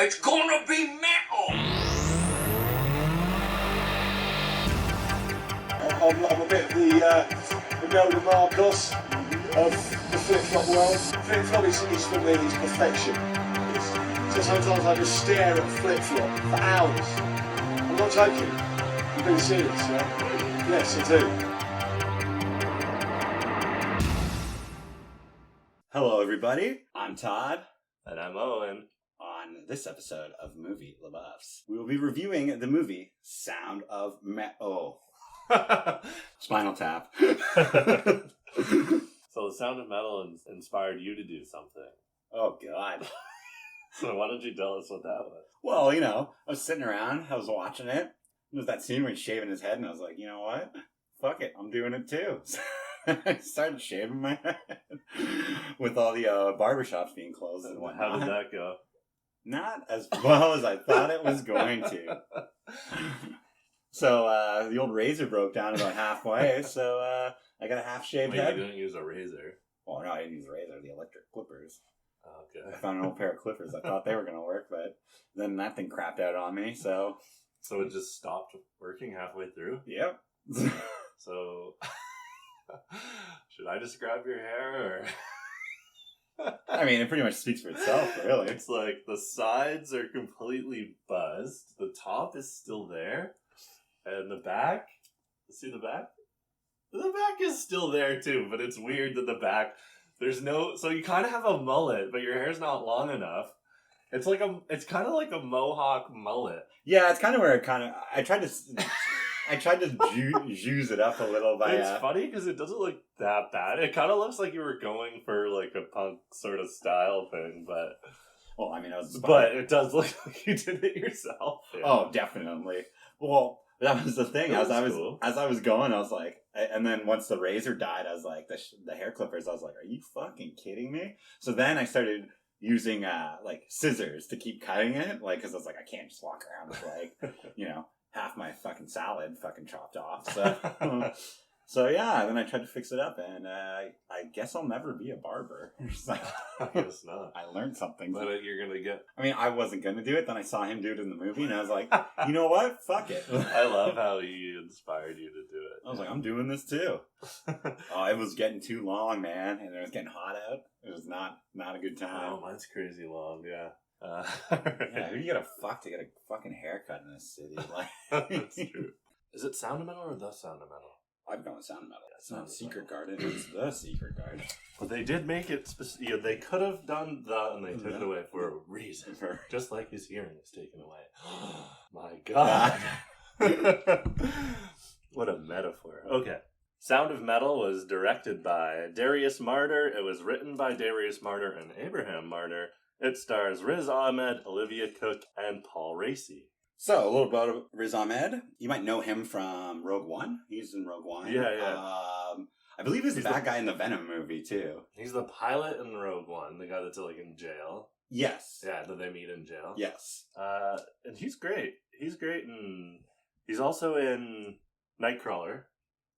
It's gonna be metal! I'm a bit of the Melda Marcos of the flip-flop world. Flip-flop is for me, is perfection. So sometimes I just stare at a flip-flop for hours. I'm not joking. I'm being serious, yeah? Yes, I do. Hello, everybody. I'm Todd. And I'm Owen. On this episode of Movie LaBuffs, we will be reviewing the movie Sound of Metal. Spinal Tap. So the Sound of Metal inspired you to do something. Oh, God. So why don't you tell us what that was? Well, you know, I was sitting around, I was watching it. It was that scene where he's shaving his head, and I was like, you know what? Fuck it, I'm doing it too. I started shaving my head with all the barbershops being closed and whatnot. How did that go? Not as well as I thought it was going to. So the old razor broke down about halfway, so I got a half-shaved head. You didn't use a razor? Well, no, I didn't use a razor, the electric clippers. Okay. I found an old pair of clippers. I thought they were going to work, but then that thing crapped out on me, so... So it just stopped working halfway through? Yep. So... Should I describe your hair, or... I mean, it pretty much speaks for itself, really. It's like the sides are completely buzzed. The top is still there. And the back... See the back? The back is still there, too. But it's weird that the back... There's no... So you kind of have a mullet, but your hair's not long enough. It's like a... It's kind of like a mohawk mullet. Yeah, it's kind of where it kind of... I tried to juice it up a little by... It's funny because it doesn't look that bad. It kind of looks like you were going for like a punk sort of style thing, but... Well, I mean, I was... But it does look like you did it yourself. Yeah. Oh, definitely. Well, that was the thing. As I was going, I was like... And then once the razor died, I was like... The hair clippers, I was like, are you fucking kidding me? So then I started using, like, scissors to keep cutting it. Like, because I was like, I can't just walk around with, like, you know... half my fucking salad fucking chopped off. So yeah, then I tried to fix it up, and I guess I'll never be a barber. I guess not. I learned something. But you're gonna get... I mean, I wasn't gonna do it, then I saw him do it in the movie, and I was like, you know what? Fuck it. I love how he inspired you to do it. I was like, I'm doing this too. Oh, it was getting too long, man, and it was getting hot out. It was not a good time. Oh, mine's crazy long, yeah. Yeah, who do you gotta fuck to get a fucking haircut in this city? Like, that's true. Is it Sound of Metal or The Sound of Metal? I've gone with Sound of Metal. It's not Secret Garden, it's The Secret Garden. Well, they did make it they could have done that, and they took it away for a reason. Just like his hearing was taken away. My God. What a metaphor. Okay. Sound of Metal was directed by Darius Marder. It was written by Darius Marder and Abraham Marder. It stars Riz Ahmed, Olivia Cooke, and Paul Raci. So, a little about Riz Ahmed. You might know him from Rogue One. He's in Rogue One. Yeah. I believe he's the bad guy in the Venom movie, too. He's the pilot in Rogue One, the guy that's, like, in jail. Yes. Yeah, that they meet in jail. Yes. And he's great. He's great, and he's also in Nightcrawler.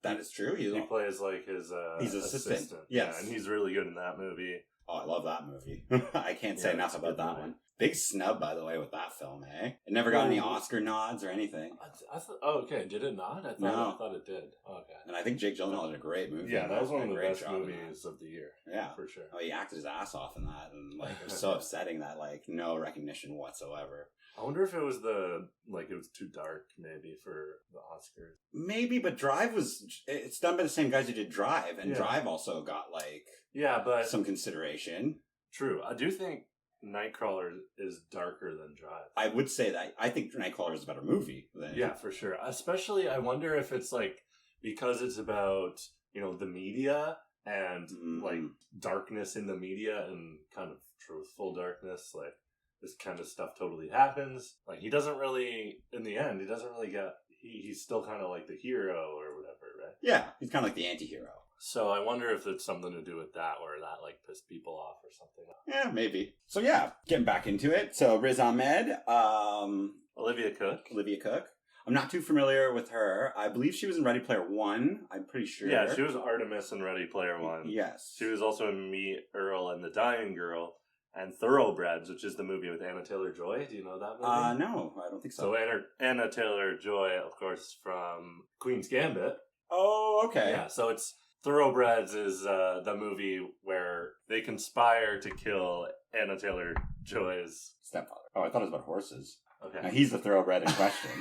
That is true. He plays, like, his he's assistant. Yes. Yeah, and he's really good in that movie. Oh, I love that movie. I can't say enough about that one. Big snub, by the way, with that film, eh? It never got any Oscar nods or anything. I thought, okay, did it not? I thought it did. Okay. And I think Jake Gyllenhaal did a great movie. Yeah, that was one of the best movies of the year. Yeah. For sure. Oh, he acted his ass off in that, and, like, it was so upsetting that, like, no recognition whatsoever. I wonder if it was it was too dark, maybe, for the Oscars. Maybe, but Drive it's done by the same guys who did Drive, and Drive also got, like... Yeah, but... some consideration. True. I do think Nightcrawler is darker than Drive. I would say that. I think Nightcrawler is a better movie than... Yeah, for sure. Especially, I wonder if it's, like, because it's about, you know, the media and, like, darkness in the media and kind of truthful darkness, like, this kind of stuff totally happens. Like, he doesn't really, in the end, he doesn't really get... He's still kind of like the hero or whatever, right? Yeah, he's kind of like the anti-hero. So I wonder if it's something to do with that, or that, like, pissed people off or something. Yeah, maybe. So yeah, getting back into it. So Riz Ahmed, Olivia Cooke. I'm not too familiar with her. I believe she was in Ready Player One. I'm pretty sure. Yeah, she was Artemis in Ready Player One. Yes. She was also in Meet Earl and the Dying Girl. and Thoroughbreds, which is the movie with Anna Taylor-Joy. Do you know that movie? No, I don't think so. So Anna Taylor-Joy, of course, from Queen's Gambit. Oh, okay. Yeah, so it's Thoroughbreds is the movie where they conspire to kill Anna Taylor-Joy's stepfather. Oh, I thought it was about horses. Okay. Now, he's the thoroughbred in question.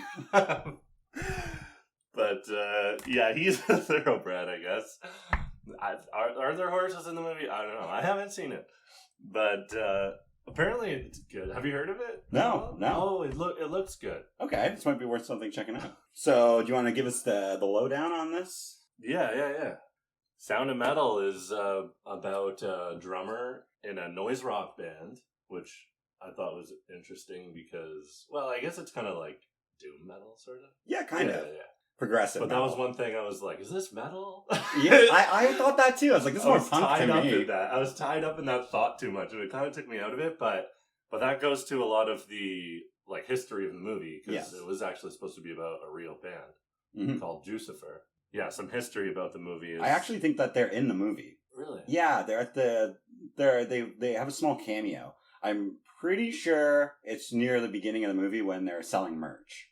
But yeah, he's a thoroughbred, I guess. Are there horses in the movie? I don't know. I haven't seen it, but apparently it's good. Have you heard of it? No. Oh, it looks good. Okay, this might be worth something checking out. So, do you want to give us the lowdown on this? Yeah. Sound of Metal is about a drummer in a noise rock band, which I thought was interesting because, well, I guess it's kind of like doom metal, sort of. Yeah, kind of. Yeah. Progressive. But metal. that was one thing I was like, is this metal? Yeah, I thought that too. I was like, this is more punk to me. I was tied up in that thought too much, and it kind of took me out of it. But that goes to a lot of the like history of the movie, because it was actually supposed to be about a real band called Jucifer. Yeah, some history about the movie. I actually think that they're in the movie. Really? Yeah, they're at they have a small cameo. I'm pretty sure it's near the beginning of the movie when they're selling merch.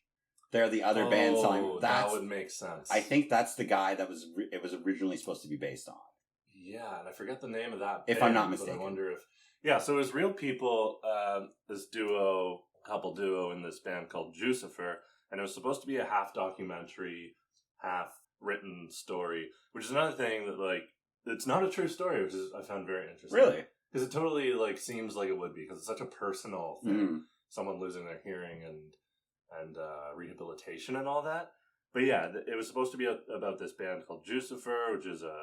They're the other band selling. That would make sense. I think that's the guy that it was originally supposed to be based on. Yeah, and I forget the name of that if band, I'm not mistaken. I wonder if... Yeah, so it was real people, this couple duo in this band called Jucifer, and it was supposed to be a half documentary, half written story, which is another thing that, like, it's not a true story, which is I found very interesting. Really? Because it totally, like, seems like it would be, because it's such a personal thing. Someone losing their hearing and rehabilitation and all that. But yeah, it was supposed to be about this band called Jucifer, which is a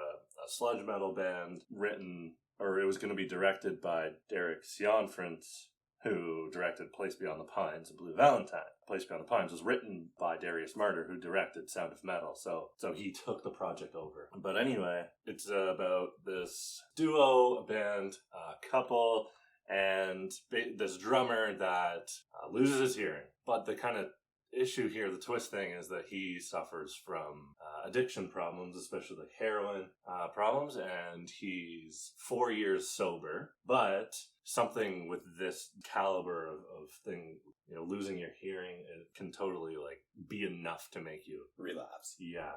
sludge metal band it was going to be directed by Derek Cianfrance, who directed Place Beyond the Pines and Blue Valentine. Place Beyond the Pines was written by Darius Marder, who directed Sound of Metal, so he took the project over. But anyway, it's about this duo, a band, a couple, and this drummer that loses his hearing. But the kind of issue here, the twist thing, is that he suffers from addiction problems, especially like heroin problems, and he's 4 years sober. But something with this caliber of thing, losing your hearing, it can totally like be enough to make you relapse. Yeah,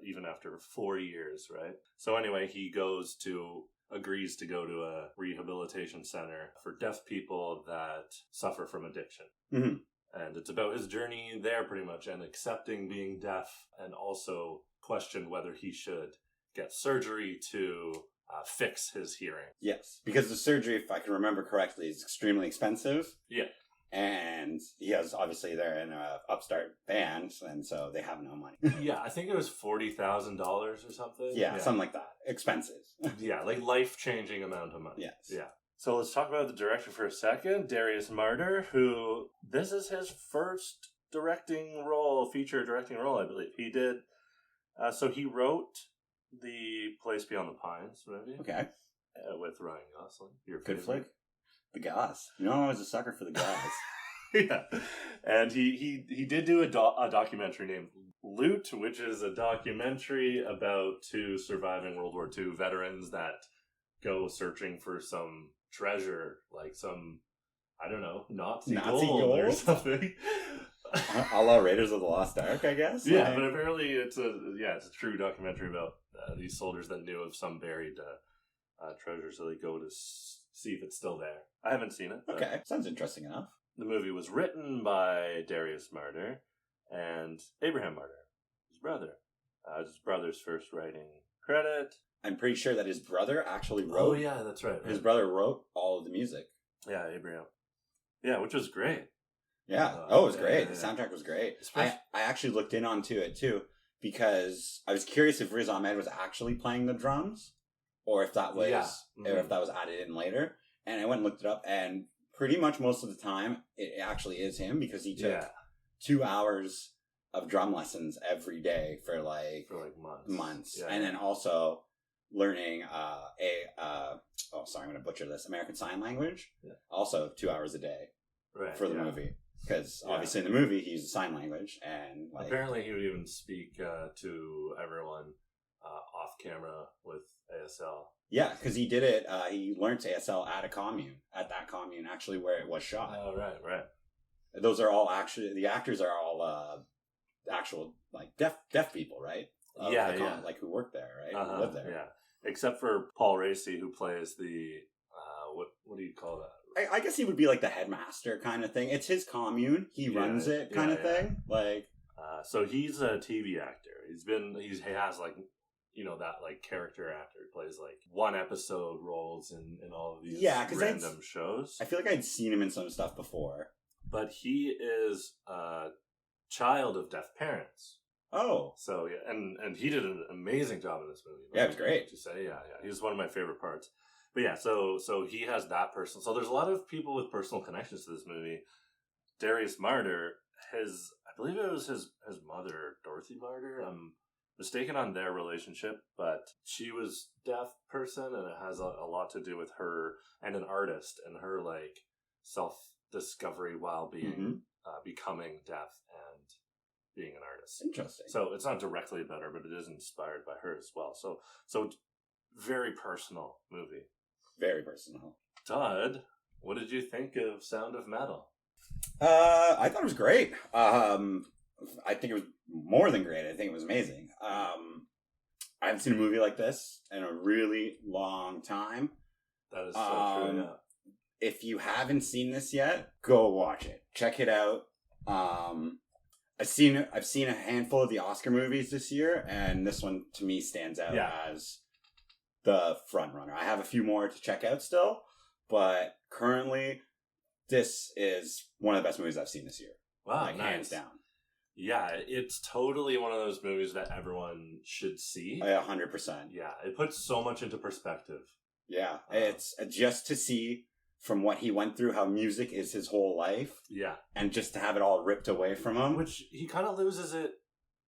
even after 4 years, right? So anyway, he agrees to go to a rehabilitation center for deaf people that suffer from addiction. Mm-hmm. And it's about his journey there, pretty much, and accepting being deaf, and also question whether he should get surgery to fix his hearing. Yes, because the surgery, if I can remember correctly, is extremely expensive. Yeah. And obviously they're in a upstart band, and so they have no money. Yeah, I think it was $40,000 or something. Yeah, something like that. Expensive. Yeah, like life-changing amount of money. Yes. Yeah. So let's talk about the director for a second, Darius Marder, who this is his first feature directing role, I believe. He did, so he wrote the Place Beyond the Pines movie. Okay. With Ryan Gosling. Your good favorite. flick. The Goss. I was a sucker for the Goss. Yeah. And he did do a documentary named Loot, which is a documentary about two surviving World War II veterans that go searching for some treasure, like some, I don't know, Nazi gold or something. A la Raiders of the Lost Ark, I guess. Yeah, but apparently it's a true documentary about these soldiers that knew of some buried treasure, so they go to see if it's still there. I haven't seen it. Okay, sounds interesting enough. The movie was written by Darius Marder and Abraham Marder, his brother. His brother's first writing credit. I'm pretty sure that his brother actually wrote. Oh, yeah, that's right. His brother wrote all of the music. Yeah, Abraham. Yeah, which was great. Yeah. It was great. The soundtrack was great. I actually looked in onto it, too, because I was curious if Riz Ahmed was actually playing the drums, or if that was added in later. And I went and looked it up, and pretty much most of the time, it actually is him, because he took 2 hours of drum lessons every day for months. Yeah, and then also learning I'm going to butcher this, American Sign Language, also 2 hours a day for the movie. Because obviously in the movie he uses sign language, and apparently he would even speak to everyone off camera with ASL. Yeah, because he did it. He learned ASL at that commune, actually, where it was shot. Oh, right. Those are all actually, the actors are all actual, like, deaf people, right? Yeah. Like, who work there, right? Who live there. Yeah. Except for Paul Raci, who plays the, what do you call that? I guess he would be like the headmaster kind of thing. It's his commune. He runs it kind of thing. Like, so he's a TV actor. He has like, that like character actor. He plays like one episode roles in all of these random shows. I feel like I'd seen him in some stuff before. But he is a child of deaf parents. Oh. So, yeah, and he did an amazing job in this movie. Yeah, it was great. To say, yeah. He was one of my favorite parts. But yeah, so he has that person. So there's a lot of people with personal connections to this movie. Darius Marder, I believe it was his mother, Dorothy Marder. I'm mistaken on their relationship, but she was a deaf person, and it has a lot to do with her and an artist and her like self-discovery while being becoming deaf and being an artist. Interesting. So it's not directly about her, but it is inspired by her as well. So very personal movie. Very personal. Todd, what did you think of Sound of Metal? I thought it was great. I think it was more than great. I think it was amazing. I haven't seen a movie like this in a really long time. That is so true, yeah. If you haven't seen this yet, go watch it. Check it out. I've seen a handful of the Oscar movies this year, and this one to me stands out as the front runner. I have a few more to check out still, but currently this is one of the best movies I've seen this year. Wow, like, nice. Hands down. Yeah, it's totally one of those movies that everyone should see. 100%. Yeah, it puts so much into perspective. Yeah, it's just to see from what he went through, how music is his whole life. Yeah. And just to have it all ripped away from him. Which he kind of loses it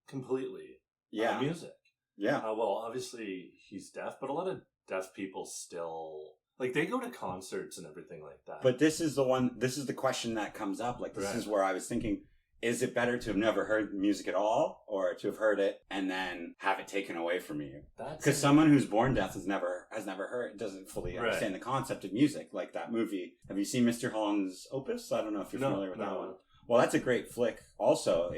completely. Yeah. Music. Yeah. Well, obviously he's deaf, but a lot of deaf people still, like, they go to concerts and everything like that. But this is the question that comes up. Like, this is where I was thinking, is it better to have never heard music at all, or to have heard it and then have it taken away from you? Because someone who's born deaf has never heard, doesn't fully understand the concept of music. Like that movie. Have you seen Mr. Holland's Opus? I don't know if you're familiar with that one. Well, that's a great flick. Also,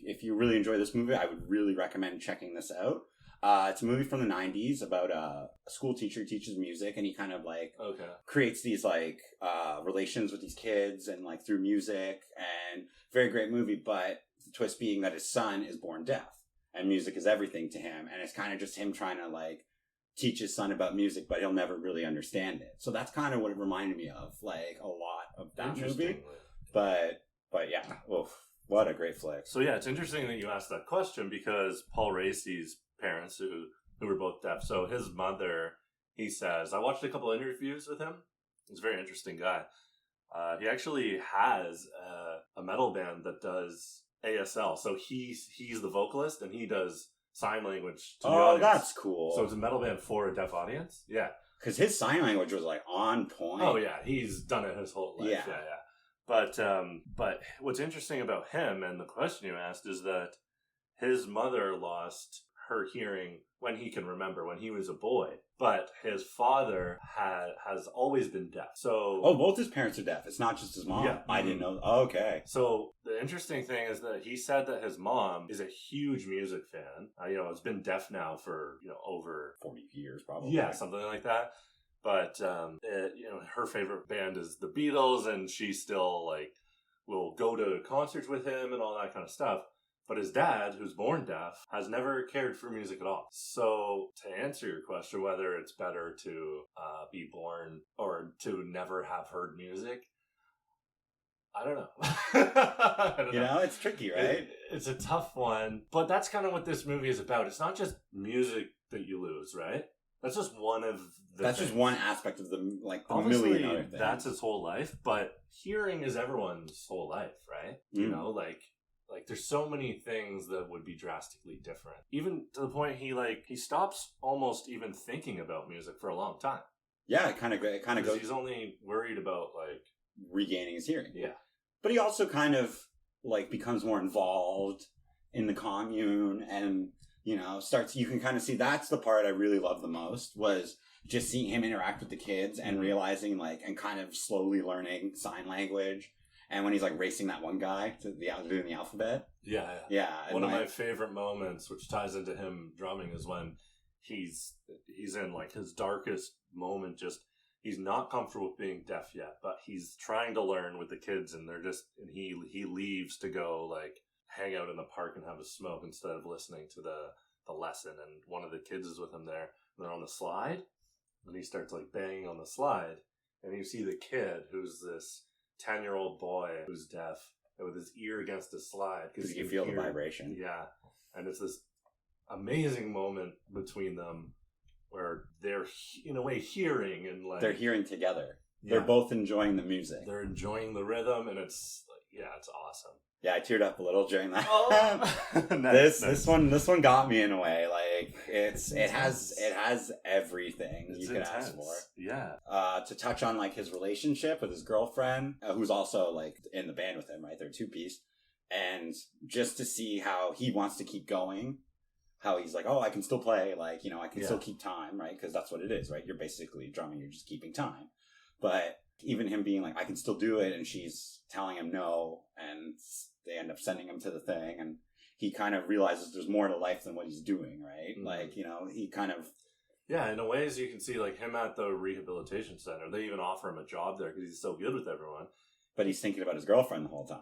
if you really enjoy this movie, I would really recommend checking this out. It's a movie from the 90s about a school teacher who teaches music, and he kind of like creates these like relations with these kids and like through music, and very great movie. But the twist being that his son is born deaf and music is everything to him, and it's kind of just him trying to like teach his son about music, but he'll never really understand it. So that's kind of what it reminded me of, like a lot of that movie. But yeah, oof, what a great flick. So yeah, it's interesting that you asked that question, because Paul Raci's parents, who were both deaf, so his mother, he says, I watched a couple of interviews with him. He's a very interesting guy. He actually has a metal band that does ASL, so he's the vocalist and he does sign language to the audience. That's cool. So it's a metal band for a deaf audience. Yeah, because his sign language was like on point. Oh yeah, he's done it his whole life. Yeah. But what's interesting about him, and the question you asked, is that his mother lost her hearing when he can remember, when he was a boy, but his father has always been deaf. So both his parents are deaf. It's not just his mom. Yeah. I didn't know. Okay. So the interesting thing is that he said that his mom is a huge music fan. Has been deaf now for over 40 years probably. Yeah, something like that. But her favorite band is the Beatles, and she still like will go to concerts with him and all that kind of stuff. But his dad, who's born deaf, has never cared for music at all. So to answer your question, whether it's better to be born or to never have heard music, I don't know. I don't know. It's tricky, right? It's a tough one. But that's kind of what this movie is about. It's not just music that you lose, right? That's just one of the That's things. just one aspect of the Obviously, million other things. That's his whole life, but hearing is everyone's whole life, right? Like there's so many things that would be drastically different. Even to the point he stops almost even thinking about music for a long time. Yeah, it kind of goes. He's only worried about like regaining his hearing. Yeah. But he also kind of like becomes more involved in the commune, and you know, you can kind of see that's the part I really love the most, was just seeing him interact with the kids and realizing, like, and kind of slowly learning sign language. And when he's like racing that one guy to doing the alphabet. Yeah. One of my favorite moments, which ties into him drumming, is when he's in like his darkest moment. Just he's not comfortable with being deaf yet, but he's trying to learn with the kids, and he leaves to go like hang out in the park and have a smoke instead of listening to the lesson. And one of the kids is with him there. And they're on the slide, and he starts like banging on the slide, and you see the kid who's this 10-year-old boy who's deaf with his ear against the slide because you can feel the vibration. Yeah, and it's this amazing moment between them where they're in a way hearing, and like they're hearing together. They're both enjoying the music. They're enjoying the rhythm, and it's like, it's awesome. Yeah, I teared up a little during that. Oh. This one got me in a way. Like it has everything you could ask for. Yeah. To touch on like his relationship with his girlfriend, who's also like in the band with him, right? They're a two-piece, and just to see how he wants to keep going, how he's like, oh, I can still play, like, you know, I can still keep time, right? Because that's what it is, right? You're basically drumming, you're just keeping time, but even him being like, I can still do it, and she's telling him no, and they end up sending him to the thing, and he kind of realizes there's more to life than what he's doing, right? Mm-hmm. Like, you know, he kind of... Yeah, in a ways you can see, like, him at the rehabilitation center. They even offer him a job there because he's so good with everyone. But he's thinking about his girlfriend the whole time.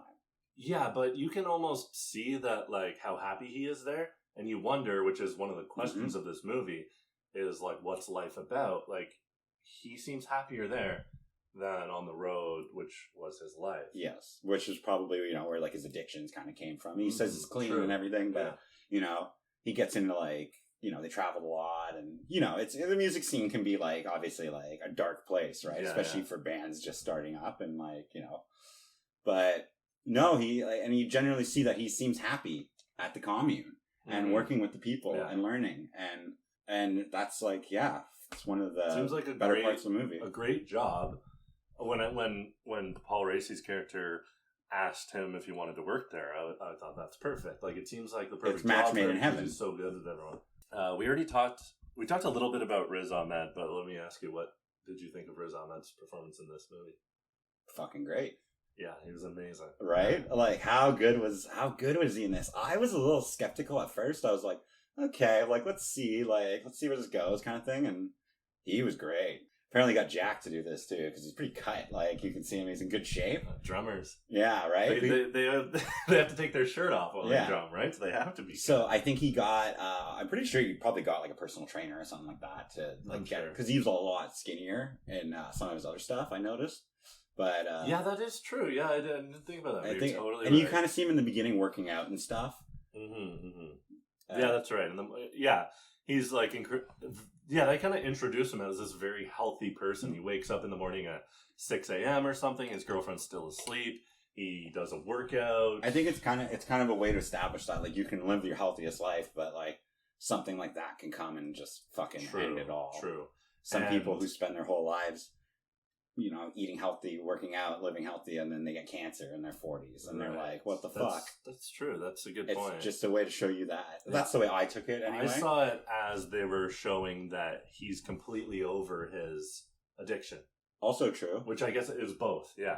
Yeah, but you can almost see that, like, how happy he is there, and you wonder, which is one of the questions of this movie, is, like, what's life about? Like, he seems happier there than on the road, which was his life. Yes, which is probably, you know, where like his addictions kind of came from. He says it's clean and everything, but you know, he gets into like, you know, they traveled a lot, and you know, it's the music scene can be like obviously like a dark place, right? Especially for bands just starting up, and like, you know, but no, and you generally see that he seems happy at the commune and working with the people and learning, and that's like, it's one of the seems like a better parts of the movie. A great job. When Paul Raci's character asked him if he wanted to work there, I thought that's perfect. Like, it seems like the perfect it's match job made in heaven. He's so good with everyone. We talked a little bit about Riz Ahmed, but let me ask you, what did you think of Riz Ahmed's performance in this movie? Fucking great. Yeah, he was amazing. Right? Like, how good was he in this? I was a little skeptical at first. I was like, okay, like let's see where this goes, kind of thing. And he was great. Apparently got Jack to do this too, because he's pretty cut. Like, you can see him; he's in good shape. Drummers, yeah, right. They have to take their shirt off while they drum, right? So they have to be. So I think he got. I'm pretty sure he probably got like a personal trainer or something like that to like get, because he was a lot skinnier in some of his other stuff. I noticed, but yeah, that is true. Yeah, I didn't think about that. I think, totally, and you kind of see him in the beginning working out and stuff. Yeah, that's right. And he's like, they kind of introduce him as this very healthy person. He wakes up in the morning at 6 a.m. or something. His girlfriend's still asleep. He does a workout. I think it's kind of a way to establish that, like, you can live your healthiest life, but like something like that can come and just fucking end it all. True. Some people who spend their whole lives, you know, eating healthy, working out, living healthy, and then they get cancer in their 40s, and they're like, what the fuck? That's true. That's a good point. It's just a way to show you that. Yeah. That's the way I took it anyway. I saw it as they were showing that he's completely over his addiction. Also true. Which I guess is both. Yeah.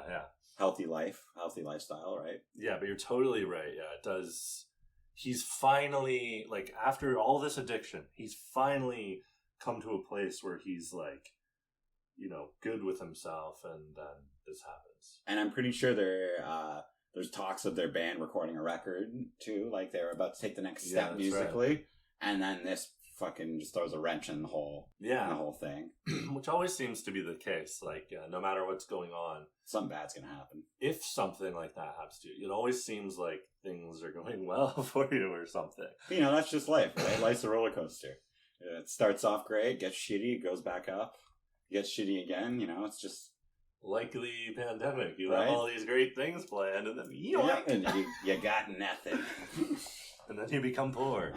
Healthy lifestyle, right? Yeah, but you're totally right. Yeah, it does. He's finally, like, after all this addiction, he's finally come to a place where he's like, you know, good with himself, and then this happens. And I'm pretty sure there's talks of their band recording a record too, like they're about to take the next step musically, right. And then this fucking just throws a wrench in the whole thing. Which always seems to be the case. Like, no matter what's going on, something bad's gonna happen. If something like that happens to you, it always seems like things are going well for you or something. You know, that's just life, right? Life's a roller coaster. It starts off great, gets shitty, it goes back up. Gets shitty again, you know, it's just like the pandemic. You have all these great things planned, and then and you got nothing. And then you become poor.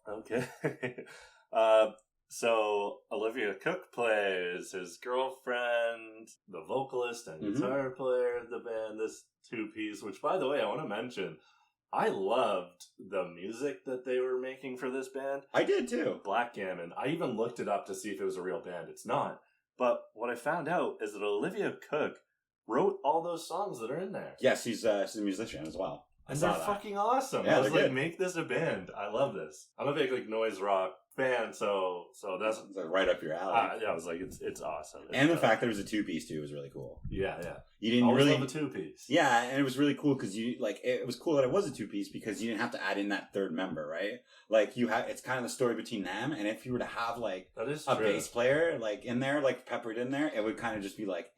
Okay. So Olivia Cooke plays his girlfriend, the vocalist and guitar player of the band, this two-piece, which, by the way, I want to mention, I loved the music that they were making for this band. I did too. Backgammon. I even looked it up to see if it was a real band. It's not. But what I found out is that Olivia Cooke wrote all those songs that are in there. Yes, she's a musician as well. And they're fucking awesome. Yeah, I was like, good. make this a band. I love this. I'm a big like noise rock fan, so that's It's like right up your alley. yeah, I was like, it's awesome. And the fact there was a 2-piece too was really cool. Yeah. You didn't Always really love a 2-piece. Yeah, and it was really cool because it was cool that it was a 2-piece because you didn't have to add in that third member, right? Like it's kind of the story between them, and if you were to have like That is a true. bass player like in there, like peppered in there, it would kind of just be like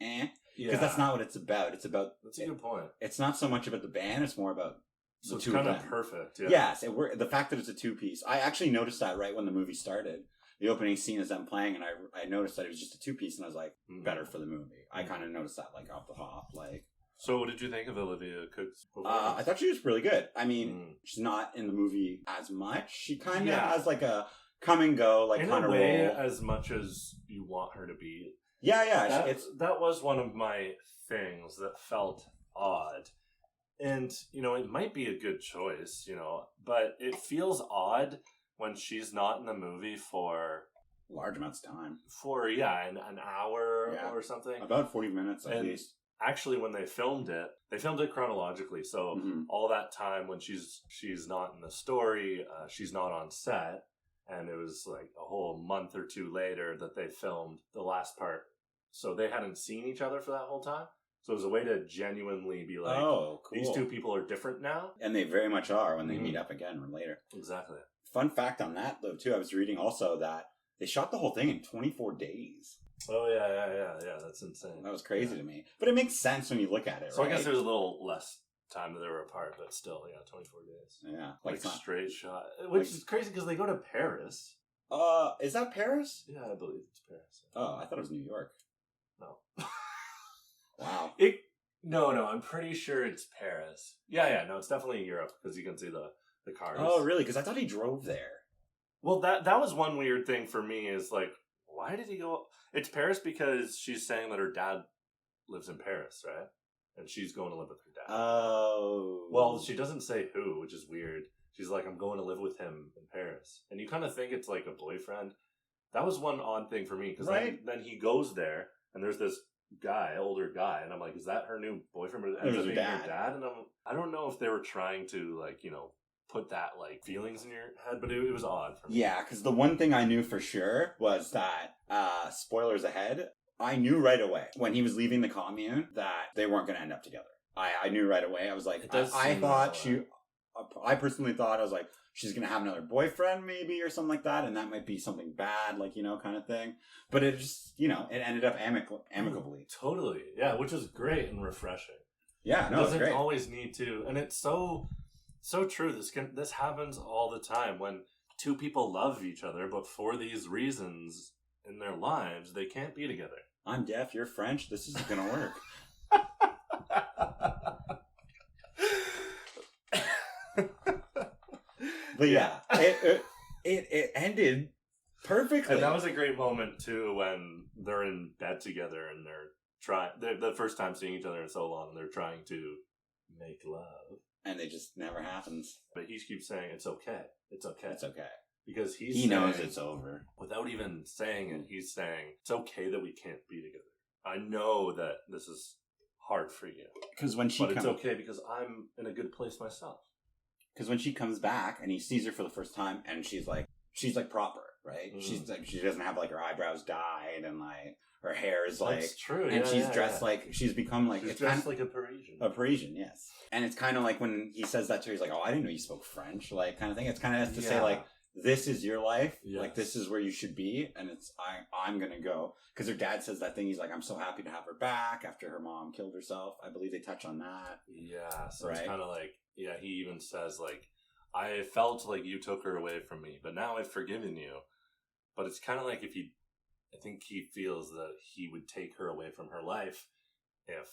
because that's not what it's about. It's about That's a good point. It's not so much about the band; it's more about So the it's two kind of of them. perfect. Yeah. Yes, the fact that it's a 2-piece. I actually noticed that right when the movie started. The opening scene is them playing, and I noticed that it was just a 2-piece, and I was like, better for the movie. I kind of noticed that like off the hop, like. So what did you think of Olivia Cooke's I thought she was really good. I mean, she's not in the movie as much. She kind of has like a come and go, like in kind a of way role. as much as you want her to be. Yeah. That was one of my things that felt odd. And, it might be a good choice, but it feels odd when she's not in the movie for large amounts of time. For, an hour or something. About 40 minutes at least. Actually, when they filmed it chronologically. So all that time when she's not in the story, she's not on set. And it was like a whole month or two later that they filmed the last part. So they hadn't seen each other for that whole time. So it was a way to genuinely be like, oh, cool. These two people are different now. And they very much are when they meet up again later. Exactly. Fun fact on that, though, too, I was reading also that they shot the whole thing in 24 days. Oh, yeah, that's insane. That was crazy to me. But it makes sense when you look at it, so right? I guess there was a little less time that they were apart, but still, 24 days. Yeah. Like straight shot. Which is crazy because they go to Paris. Is that Paris? Yeah, I believe it's Paris. Oh, I thought it was New York. No. Wow. No, I'm pretty sure it's Paris. Yeah, no, it's definitely Europe because you can see the cars. Oh, really? Because I thought he drove there. Well, that was one weird thing for me is like, why did he go? It's Paris because she's saying that her dad lives in Paris, right? And she's going to live with her dad. Oh. Well, she doesn't say who, which is weird. She's like, I'm going to live with him in Paris. And you kind of think it's like a boyfriend. That was one odd thing for me because then he goes there and there's this older guy, and I'm like, is that her new boyfriend? Or ends up being her dad? And I don't know if they were trying to like, put that like feelings in your head, but it was odd for me. Yeah, because the one thing I knew for sure was that, spoilers ahead, I knew right away when he was leaving the commune that they weren't going to end up together. I knew right away. I was like, I personally thought, I was like, she's going to have another boyfriend maybe or something like that, and that might be something bad, like, kind of thing. But it just, it ended up amicably. Totally. Yeah, which is great and refreshing. Yeah, no, it's great. It doesn't always need to, and it's so true. This happens all the time when two people love each other, but for these reasons in their lives, they can't be together. I'm deaf, you're French, this isn't going to work. But yeah, it ended perfectly. And that was a great moment too when they're in bed together and they're the first time seeing each other in so long, and they're trying to make love, and it just never happens. But he keeps saying it's okay, it's okay, it's okay, because he knows it's over without even saying it. He's saying it's okay that we can't be together. I know that this is hard for you, but it's okay because I'm in a good place myself. Because when she comes back and he sees her for the first time, and she's like proper, right? She's like, she doesn't have like her eyebrows dyed and like her hair is like, that's true, and she's dressed like, she's become like, she's dressed like a Parisian. A Parisian, yes. And it's kind of like when he says that to her, he's like, oh, I didn't know you spoke French, like kind of thing. It's kind of to say like, this is your life, like this is where you should be, and it's I'm gonna go. Because her dad says that thing, he's like, I'm so happy to have her back after her mom killed herself. I believe they touch on that. Yeah, so it's kind of like, he even says like, I felt like you took her away from me, but now I've forgiven you. But it's kind of like I think he feels that he would take her away from her life if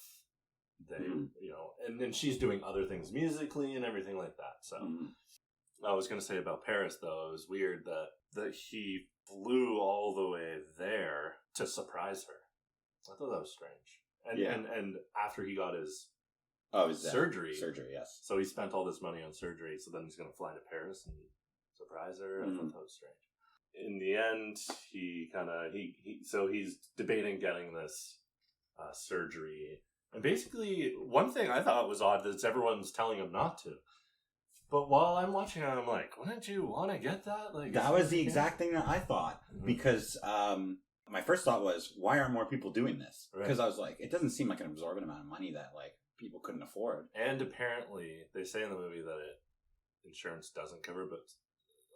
they, and then she's doing other things musically and everything like that. So I was going to say about Paris, though, it was weird that he flew all the way there to surprise her. I thought that was strange. And after he got his Oh, is that surgery. Surgery, yes. So he spent all this money on surgery, so then he's going to fly to Paris and surprise her. I thought that was strange. In the end, so he's debating getting this surgery. And basically, one thing I thought was odd is everyone's telling him not to. But while I'm watching it, I'm like, wouldn't you want to get that? Like, that was the exact thing that I thought. Because my first thought was, why aren't more people doing this? Because I was like, it doesn't seem like an absorbent amount of money that like people couldn't afford. And apparently, they say in the movie that insurance doesn't cover, but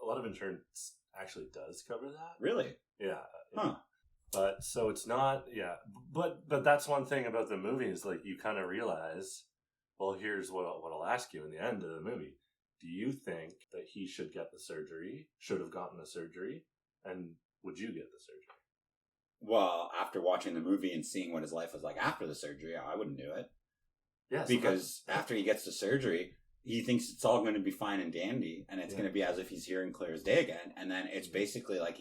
a lot of insurance actually does cover that. Really? Yeah. Huh. But so it's not, But that's one thing about the movie is like you kind of realize, well, here's what I'll ask you in the end of the movie. Do you think that he should get the surgery, should have gotten the surgery, and would you get the surgery? Well, after watching the movie and seeing what his life was like after the surgery, I wouldn't do it. Yeah. Because after he gets the surgery, he thinks it's all going to be fine and dandy, and it's going to be as if he's hearing clear as day again. And then it's basically like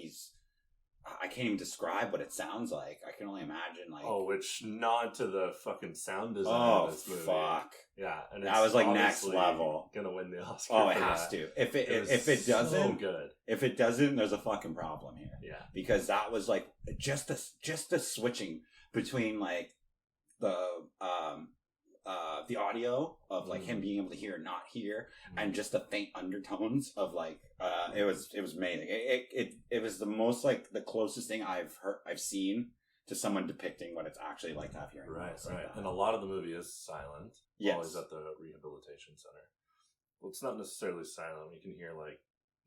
I can't even describe what it sounds like. I can only imagine, like... Oh, which nod to the fucking sound design of this movie. Oh, fuck. Yeah. And that was like next level. Gonna win the Oscar. Oh, it has to. If it doesn't... So good. If it doesn't, there's a fucking problem here. Yeah. Because that was like just the switching between like the audio of like him being able to hear and not hear, and just the faint undertones of like it was amazing. It was the most like the closest thing I've seen to someone depicting what it's actually like to have hearing. Right. Like and a lot of the movie is silent. Yes. While he's at the rehabilitation center. Well, it's not necessarily silent. You can hear like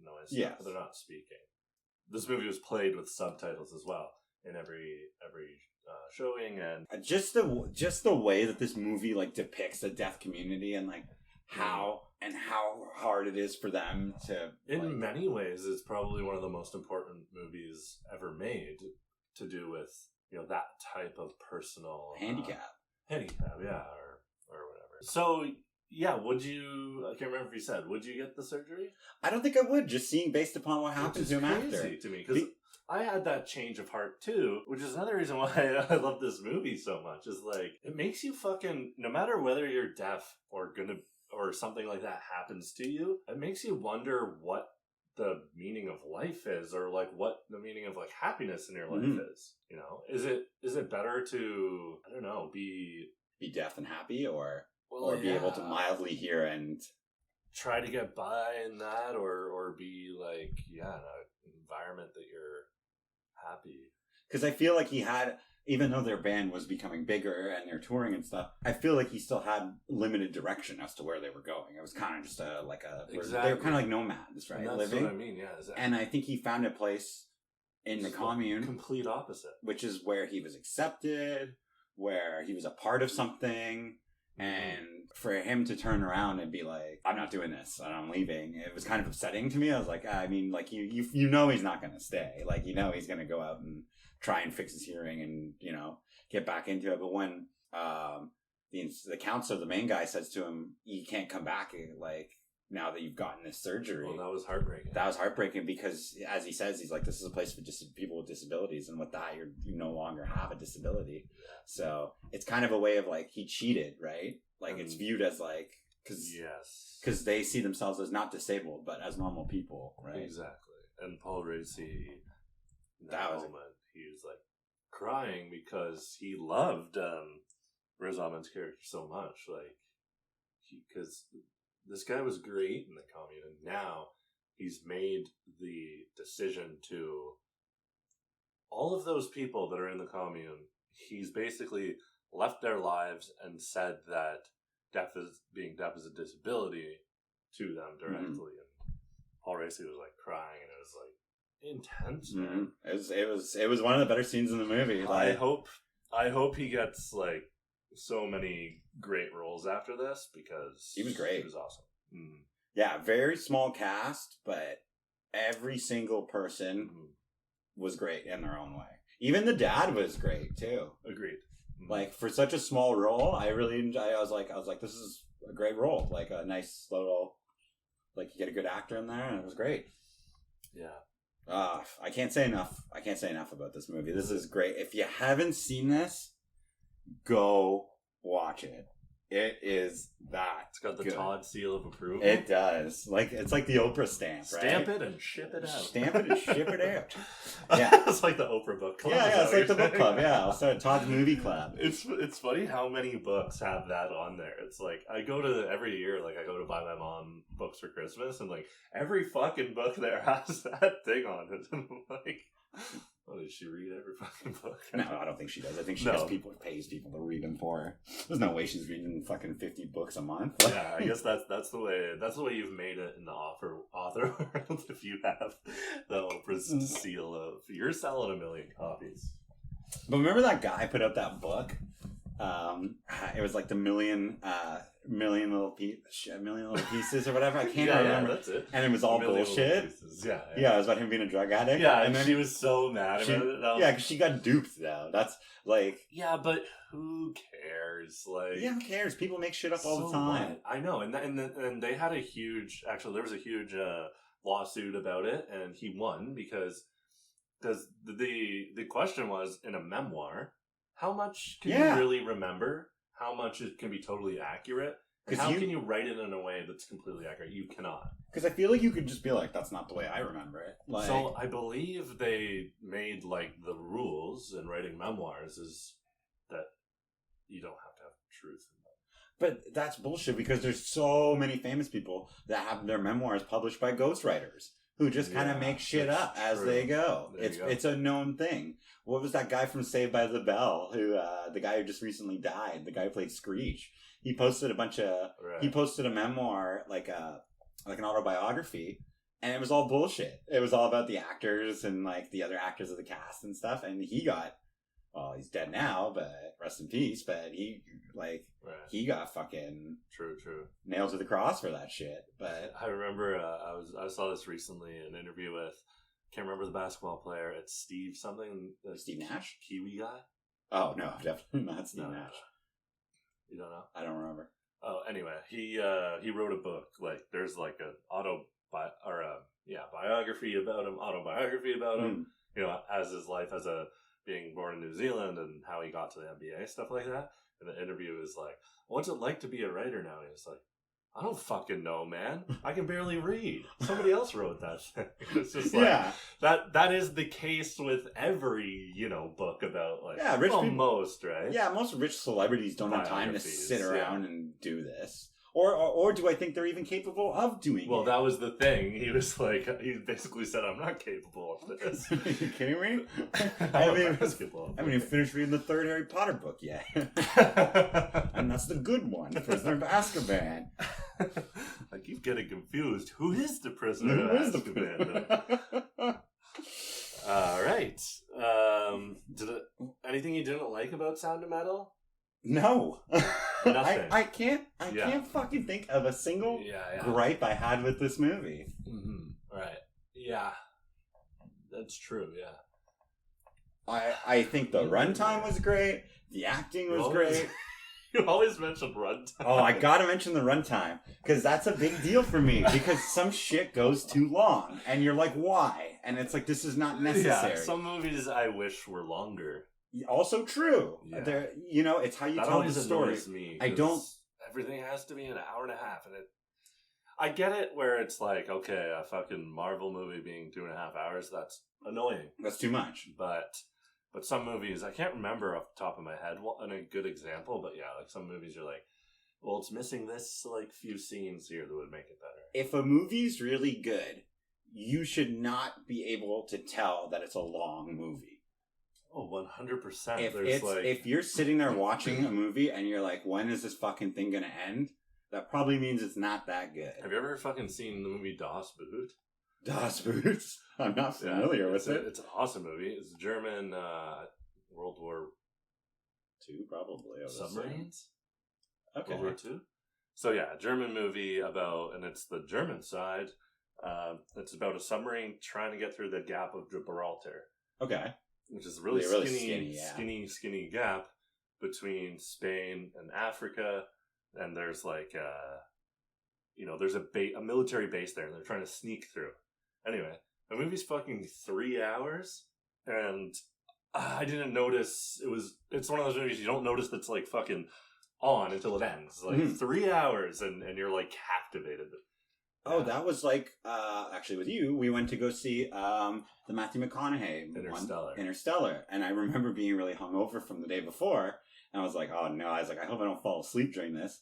noise. Yes. But they're not speaking. This movie was played with subtitles as well in every showing, and just the way that this movie like depicts the deaf community and like how hard it is for them to. In many ways, it's probably one of the most important movies ever made to do with that type of personal handicap, yeah, or whatever. So. Yeah, would you? I can't remember if you said. Would you get the surgery? I don't think I would. Just seeing based upon what happened to him after. To me, because I had that change of heart too, which is another reason why I love this movie so much. Is like it makes you fucking no matter whether you're deaf or something like that happens to you, it makes you wonder what the meaning of life is, or like what the meaning of like happiness in your life is. Is it better to be deaf and happy or be able to mildly hear and try to get by in that, or be like, in an environment that you're happy. Because I feel like he had, even though their band was becoming bigger and they're touring and stuff, I feel like he still had limited direction as to where they were going. It was kind of just they were kind of like nomads, right? And that's what I mean, yeah. Exactly. And I think he found a place in the commune, complete opposite, which is where he was accepted, where he was a part of something. And for him to turn around and be like, I'm not doing this and I'm leaving, it was kind of upsetting to me. I was like, I mean, like, you know he's not going to stay. Like, he's going to go out and try and fix his hearing and, get back into it. But when the counselor, the main guy, says to him, you can't come back, like, now that you've gotten this surgery. Well, that was heartbreaking. That was heartbreaking because, as he says, he's like, this is a place for people with disabilities. And with that, you no longer have a disability. So it's kind of a way of like, he cheated, right? Like it's viewed as like, because they see themselves as not disabled, but as normal people, right? Exactly. And Paul Raci, in that moment, he was like crying because he loved Riz Ahmed's character so much. Like, because this guy was great in the commune, and now he's made the decision to all of those people that are in the commune. He's basically left their lives and said that being deaf is a disability to them directly. And Paul Raci was like crying, and it was like intense, man. It was one of the better scenes in the movie. Like, I hope he gets like so many great roles after this because he was great. He was awesome. Yeah, very small cast, but every single person was great in their own way. Even the dad was great too. Agreed. Like for such a small role, I really enjoyed. I was like, this is a great role. Like a nice little, like you get a good actor in there, and it was great. Yeah. I can't say enough. About this movie. This is great. If you haven't seen this, go watch it. It is that. It's got the good. Todd seal of approval. It does. Like it's like the Oprah stamp, right? Stamp it and ship it out. Stamp it and ship it out. Yeah, It's like the Oprah book club. yeah, it's like the book saying? club. Yeah, I'll start Todd's movie club. It's funny how many books have that on there. It's like I go to every year, like I go to buy my mom books for Christmas, and like every fucking book there has that thing on it. And I'm like, oh, does she read every fucking book? No, I don't think she does. I think she No. just pays people to read them for her. There's no way she's reading fucking 50 books a month. Yeah, I guess that's the way you've made it in the author world. If you have the Oprah's seal of you're selling 1 million copies. But remember that guy put out that book? It was like the million little pieces or whatever. I can't remember. That's it. And it was all Million bullshit. Pieces. Yeah, Yeah, it was about him being a drug addict. Yeah, and then she was so mad about it. Yeah, because she got duped though. That's like. Yeah, but who cares? Like, Yeah, who cares? People make shit up all so the time. what? I know, and they had a huge. Actually, there was a huge lawsuit about it, and he won because the question was in a memoir, how much can you really remember? How much it can be totally accurate? And how can you write it in a way that's completely accurate? You cannot. Because I feel like you could just be like, that's not the way I remember it. Like, So I believe they made like the rules in writing memoirs is that you don't have to have truth in them. but that's bullshit because there's so many famous people that have their memoirs published by ghostwriters who just kind of make shit up as they go. It's a known thing. What was that guy from Saved by the Bell who the guy who just recently died, the guy who played Screech? He posted he posted a memoir like an autobiography, and it was all bullshit. It was all about the actors and like the other actors of the cast and stuff, and he got he's dead now, but rest in peace, but he got fucking true nailed to the cross for that shit. But I remember I saw this recently in an interview with, can't remember the basketball player. It's Steve something. Steve Nash? Kiwi guy? Oh no, definitely not Steve Nash. No. You don't know? I don't remember. Oh, anyway, he wrote a book. Like there's like an autobiography about him. You know, as his life as being born in New Zealand and how he got to the NBA, stuff like that. And the interview is like, what's it like to be a writer now? And he's like, I don't fucking know, man. I can barely read. Somebody else wrote that thing. It's just like, that is the case with every, book about like, rich people, most, right? Yeah, most rich celebrities don't have time to sit around and do this. Or do I think they're even capable of doing it? Well, that was the thing. He was like, he basically said, I'm not capable of this. Are you kidding me? I haven't even finished reading the third Harry Potter book yet. And that's the good one, Prisoner of Azkaban. I keep getting confused. Who is the Prisoner of Azkaban? All right. Anything you didn't like about Sound of Metal? No. Nothing. I can't fucking think of a single gripe I had with this movie. Mm-hmm. Right. Yeah. That's true, yeah. I think the runtime was great. The acting was great. You always mention runtime. Oh, I gotta mention the runtime. Because that's a big deal for me. Because some shit goes too long. And you're like, why? And it's like, this is not necessary. Yeah, some movies I wish were longer. Also true. Yeah. It's how you tell the story. Me, I don't. Everything has to be an hour and a half, and I get it where it's like, okay, a fucking Marvel movie being 2.5 hours, that's annoying. That's too much. But some movies, I can't remember off the top of my head a good example, but yeah, like some movies you're like, well, it's missing this like few scenes here that would make it better. If a movie's really good, you should not be able to tell that it's a long movie. Oh, 100%. If you're sitting there watching a movie and you're like, when is this fucking thing gonna end? That probably means it's not that good. Have you ever fucking seen the movie Das Boot? Das Boot? I'm not familiar with it. It's an awesome movie. It's German World War II, probably. Submarines? Okay. World War II? So yeah, German movie and it's the German side. It's about a submarine trying to get through the Gap of Gibraltar. Okay. Which is a really skinny gap between Spain and Africa, and there's like there's a military base there, and they're trying to sneak through. Anyway, the movie's fucking 3 hours, and I didn't notice it's one of those movies you don't notice that's like fucking on until it ends. Like 3 hours, and you're like captivated. Oh, that was like actually with you. We went to go see the Matthew McConaughey Interstellar, and I remember being really hungover from the day before, and I was like, oh no, I was like, I hope I don't fall asleep during this.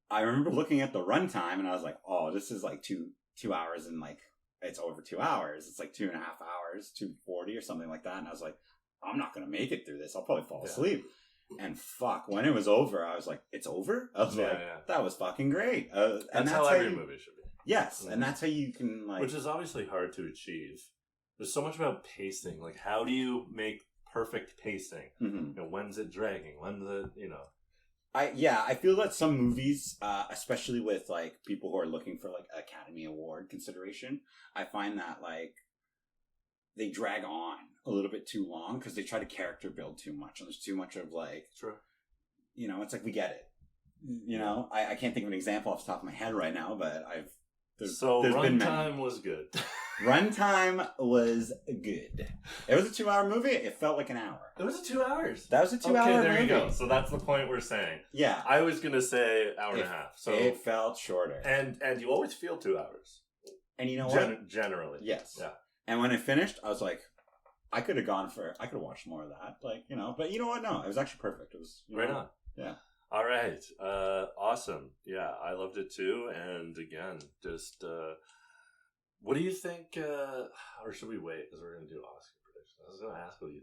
I remember looking at the runtime, and I was like, oh, this is like two hours, and like it's over 2 hours. It's like 2.5 hours, 2:40 or something like that, and I was like, I'm not gonna make it through this. I'll probably fall asleep. And fuck, when it was over, I was like, it's over? I was that was fucking great. And that's how every movie should be. Yes, and that's how you can like... Which is obviously hard to achieve. There's so much about pacing. Like, how do you make perfect pacing? You know, when's it dragging? When's it, you know... I feel that some movies, especially with like people who are looking for like Academy Award consideration, I find that like they drag on a little bit too long because they try to character build too much, and there's too much of like... Sure. You know, it's like, we get it. You know, I can't think of an example off the top of my head right now, but Runtime was good. Runtime was good. It was a 2-hour movie. It felt like an hour. It was 2 hours. That was a 2-hour movie. Okay, there you go. So that's the point we're saying. Yeah. I was going to say hour and a half. So it felt shorter. And you always feel 2 hours. And you know what? Generally. Yes. Yeah. And when it finished, I was like, I could have watched more of that. Like, you know, but you know what? No, it was actually perfect. It was right on. Yeah. All right. Awesome. Yeah, I loved it too. And again, just what do you think? Or should we wait because we're going to do Oscar predictions? I was going to ask what you.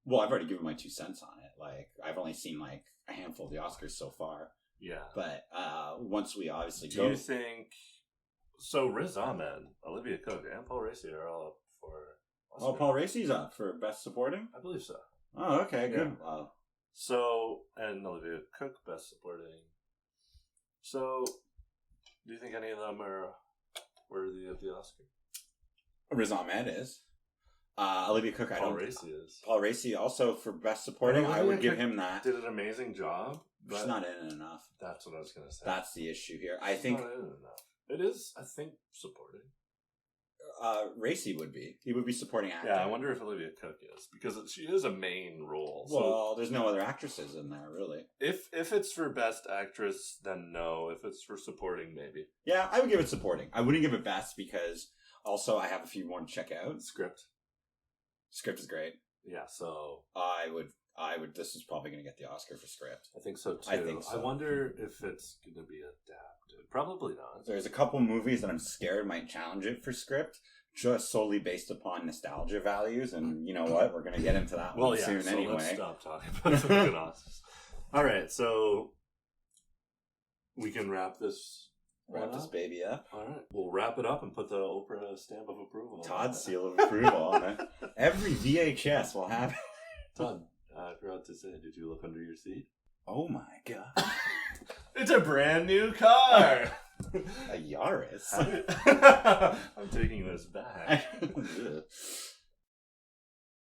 Well, I've already given my 2 cents on it. Like, I've only seen like a handful of the Oscars so far. Yeah. But once we obviously do you think? So Riz Ahmed, Olivia Cooke, and Paul Raci are all up for Oscar. Oh, Paul Raci's up for Best Supporting? I believe so. Oh, okay, good. Yeah. So, and Olivia Cooke, Best Supporting. So, do you think any of them are worthy of the Oscar? Riz Ahmed is. Olivia Cooke, Paul Raci is. Paul Raci also for Best Supporting. I would give him that. Did an amazing job. She's not in it enough. That's what I was going to say. That's the issue here. I think not in it enough. It is, I think, supporting. Raci would be. He would be supporting actor. Yeah, I wonder if Olivia Cooke is, because she is a main role. Well, there's no other actresses in there, really. If it's for Best Actress, then no. If it's for supporting, maybe. Yeah, I would give it supporting. I wouldn't give it Best because also I have a few more to check out. Script is great. Yeah, so I would. This is probably going to get the Oscar for script. I think so too. I think so. I wonder if it's going to be adapted. Probably not. There's a couple movies that I'm scared might challenge it for script, just solely based upon nostalgia values. And you know what? We're going to get into that one soon anyway. Let's stop talking about the fucking Oscars. All right, so we can wrap this baby up. All right, we'll wrap it up and put the Oprah stamp of approval. Todd's seal of approval on it. Every VHS will have it. Todd, I forgot to say, did you look under your seat? Oh my god. It's a brand new car! A Yaris. I'm taking this back.